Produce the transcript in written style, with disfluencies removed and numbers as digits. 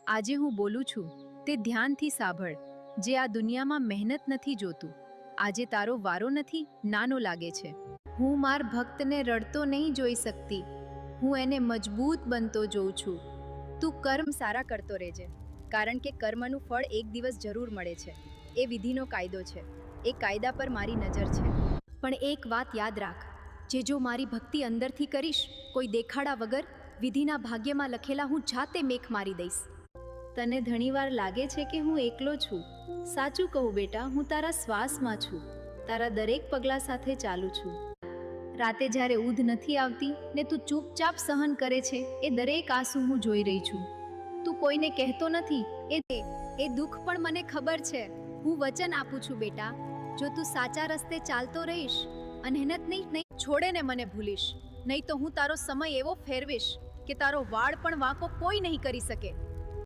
આજે હું બોલું છું તે ધ્યાનથી સાંભળ. જે આ દુનિયામાં મહેનત નથી જોતું. આજે તારો વારો નથી, નાનો લાગે છે. હું માર ભક્તને રડતો નહીં જોઈ શકતી, હું એને મજબૂત બનતો જોઉં છું. તું કર્મ સારા કરતો રહેજે, કારણ કે કર્મનું ફળ એક દિવસ જરૂર મળે છે. એ વિધિનો કાયદો છે, એ કાયદા પર મારી નજર છે. પણ એક વાત યાદ રાખ, જે જો મારી ભક્તિ અંદરથી કરીશ, કોઈ દેખાડા વગર, વિધિના ભાગ્યમાં લખેલા હું જાતે મેખ મારી દઈશ. તને ઘણીવાર લાગે છે કે હું એકલો છું. સાચું કહું બેટા, હું તારા શ્વાસમાં છું, તારા દરેક પગલા સાથે ચાલું છું. રાતે જ્યારે ઊંઘ નથી આવતી ને તું ચૂપચાપ સહન કરે છે, એ દરેક આંસુ હું જોઈ રહી છું. તું કોઈને કહેતો નથી, એ દુઃખ પણ મને ખબર છે. હું વચન આપું છું બેટા, જો તું સાચા રસ્તે ચાલતો રહીશ અને મહેનત નહીં છોડે ને મને ભૂલીશ, નહીં તો હું તારો સમય એવો ફેરવીશ કે તારો વાળ પણ વાંકો કોઈ નહીં કરી શકે.